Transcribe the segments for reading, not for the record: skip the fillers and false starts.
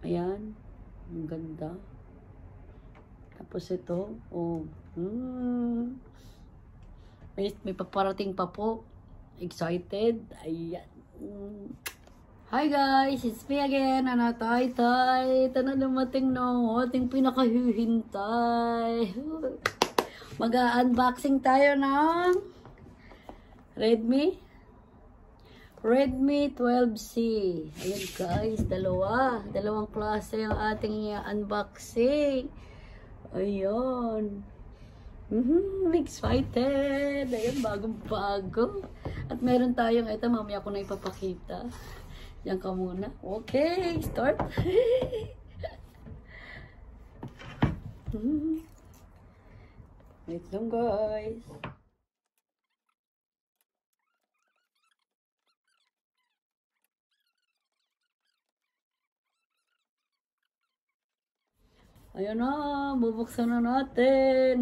Ayan. Ang ganda. Tapos ito. Oh. May paparating pa po. Excited. Ayan. Hi guys! It's me again, Anatay-tay. Ito na dumating na ating pinakahihintay. Mag-unboxing tayo ng Redmi 12C. Ayan guys, dalawang klase yung ating unboxing. Ayan. Excited. Ayan, bagong-bago. At meron tayong, ito mamaya ko na ipapakita. Yan ka muna. Okay, start. Wait lang guys. Ayan na, bubuksan na natin.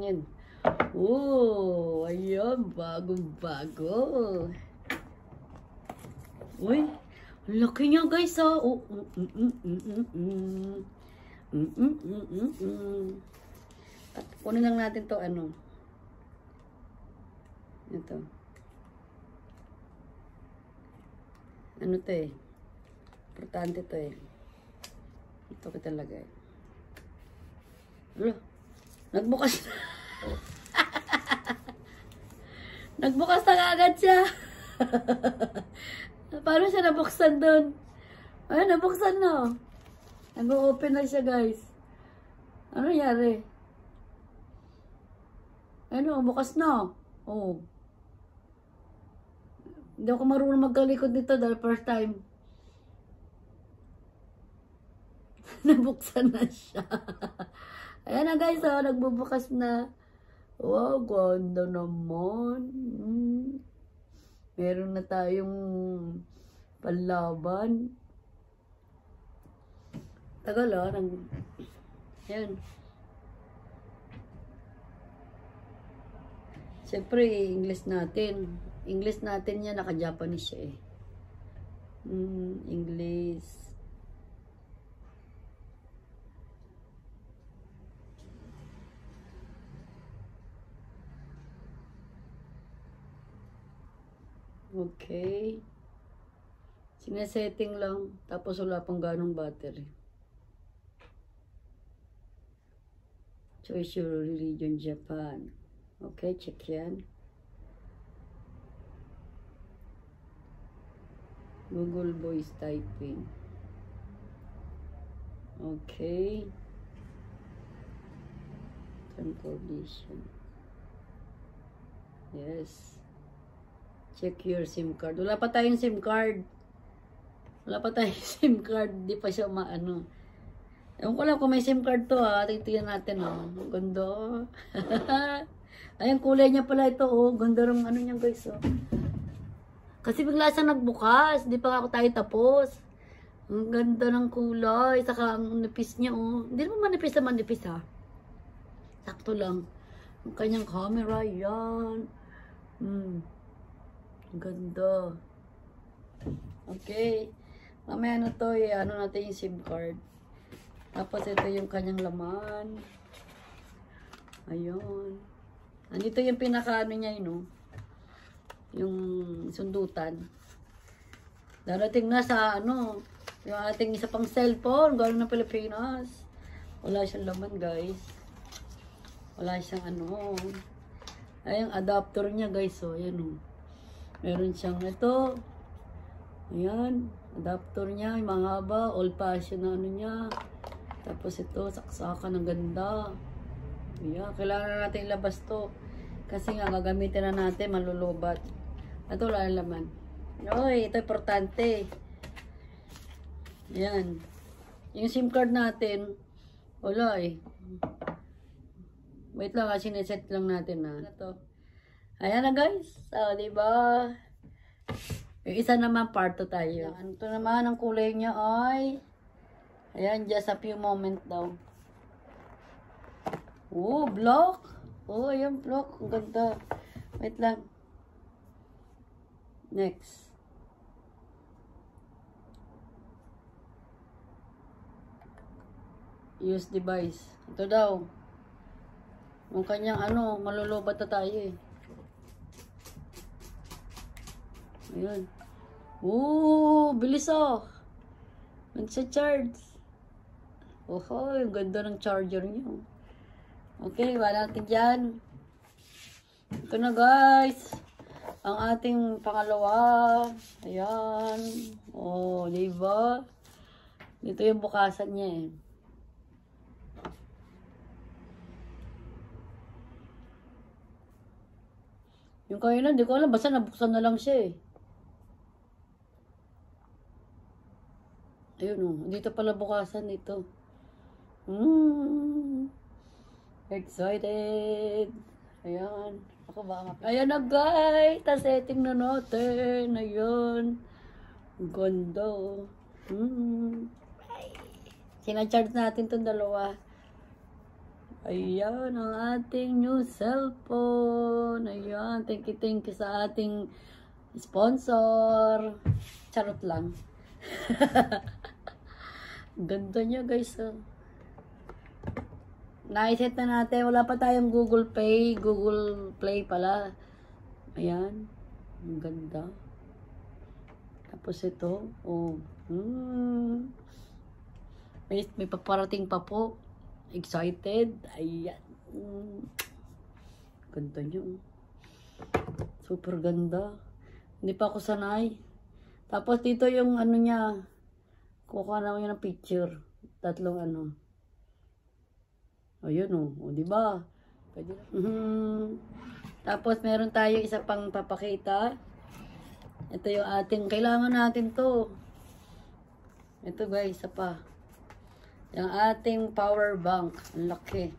Yan. Oh, ayan, bagong-bago. Uy, laki niya guys ah. Oh, At kunin lang natin to ano. Ito. Ano to eh. Importante to eh. Ito ko talaga eh. Ano? Nagbukas na. Nagbukas na agad siya. Paano siya nabuksan doon? Ay, nabuksan na. Nag-open na siya guys. Ano nangyari? Ano, bukas na. Oh. Hindi ako marunong magkalikod nito dahil first time. Nabuksan na siya. Ayan na guys, oh, nagbubukas na. Wow, ganda naman. Meron na tayong panlaban. Tagal oh. Ayan. Siyempre, English natin. English natin yan, naka-Japanese siya eh. English. Okay. Sinesetting lang. Tapos wala pang ganong battery. Choose your religion, Japan. Okay, check yan. Google voice typing. Okay. Term condition. Yes. Check your SIM card. Wala pa tayong SIM card. Wala pa tayong SIM card. Di pa siya maano. Ewan ko lang kung may SIM card to ha. Tingnan natin oh. Ganda. Ayan, kulay niya pala ito oh. Ganda rin ano niya guys oh. Kasi bigla siyang nagbukas. Di pa ako tayo tapos. Ang ganda ng kulay. Saka ang nipis niya oh. Hindi naman manipis na manipis ha. Sakto lang. Ang kanyang camera. Yan. Ganda. Okay. Mamaya ano to eh. Ano natin yung SIM card. Tapos ito yung kanyang laman. Ayun. Andito yung pinaka ano niya yun oh. Yung sundutan. Darating na sa ano. Yung ating isa pang cellphone. Galing ng Pilipinas. Wala siyang laman guys. Wala siyang ano. Ay, yung adapter niya guys oh. Ayan oh. Meron siyang ito. Ayan. Adapter niya. Yung mahaba. Old fashion na ano niya. Tapos ito. Saksakan ng ganda. Ayan. Kailangan na natin ilabas to. Kasi nga gagamitin na natin. Malulubat. Ito wala laman. Oy, ito importante. Ayan. Yung SIM card natin. Wala eh. Wait lang. Sineset lang natin na. Ito. Ayan na guys. So, diba? Yung isa naman part 2 tayo. Ano to naman ang kulay niya ay ayan, just a few moment daw. Oh, block. Oh, ayan block. Ang ganda. Wait lang. Next. Use device. Ito daw. Yung kanyang ano, malulubat na tayo eh. Ayan. Bilis oh. Nagsa-charge. Ang ganda ng charger niyo. Okay, wala natin dyan. Ito na guys. Ang ating pangalawa. Ayan. Diba? Dito yung bukasan niya eh. Yung kanina, hindi ko alam. Basta nabuksan na lang siya eh. Ayun dito pala bukasan dito. Excited. Ayan. Ako ba? Ayan na guys. Ta-setting na natin. Ayan. Ganda. Sinacharge natin itong dalawa. Ayan ang ating new cellphone. Ayan. Thank you sa ating sponsor. Charot lang. Ganda niya guys. Na-set na natin. Wala pa tayong Google Play pala. Ayan. Ang ganda. Tapos ito. May paparating pa po. Excited. Ayan. Ganda niyo. Super ganda. Hindi pa ako sanay. Tapos dito yung ano niya. Kukuha naman yung picture. Tatlong ano. Ayun diba? Pwede Tapos meron tayo isa pang papakita. Ito yung ating, kailangan natin to. Ito guys, isa pa. Yung ating power bank. Ang laki.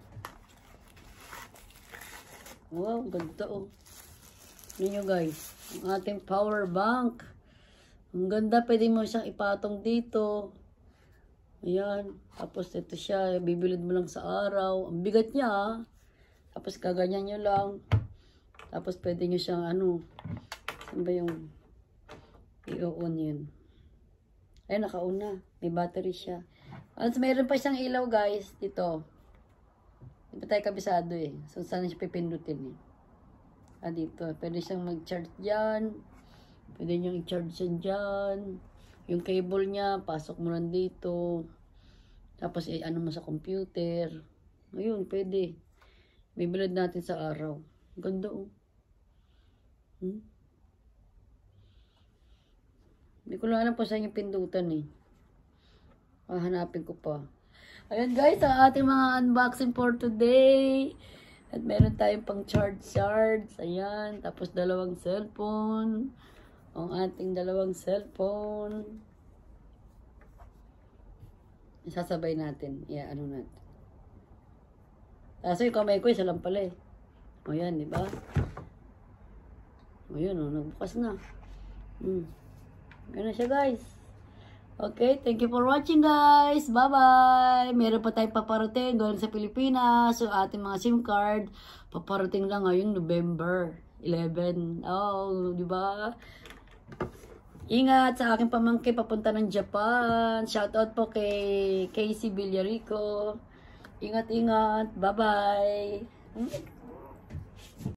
Wow, ganda Ano guys? Ang ating power bank. Ang ganda, pwede mo siyang ipatong dito. Ayan. Tapos ito siya, bibilid mo lang sa araw. Ang bigat niya Tapos kaganyan nyo lang. Tapos pwede nyo siyang saan ba yung i-on yun? Ay, naka-on na. May battery siya. At mayroon pa siyang ilaw guys, dito. Hindi pa tayo kabisado eh. So, saan siya pipindutin eh. Dito. Pwede siyang mag-charge dyan. Pwede nyo i-charge yan dyan. Yung cable niya, pasok mo lang dito. Tapos, ano mo sa computer. Ayun, pwede. Bibilad natin sa araw. Ganda Hindi ko lang alam pa saan yung pindutan eh. Hahanapin ko pa. Ayun guys, ang ating mga unboxing for today. At meron tayong pang charge. Ayan. Tapos dalawang cellphone. Ang ating dalawang cellphone. Isasabay natin. Ano natin. Kaso yung kamay ko, isa lang pala eh. Ayan, di ba? Ayan, nagbukas na. Ayan na siya guys. Okay, thank you for watching guys. Bye-bye. Meron pa tayong paparating galing sa Pilipinas. So, ating mga SIM card, paparating lang ngayon November 11. Di ba? Ingat sa aking pamangkin papunta ng Japan. Shoutout po kay Casey Villarico. Ingat. Bye-bye.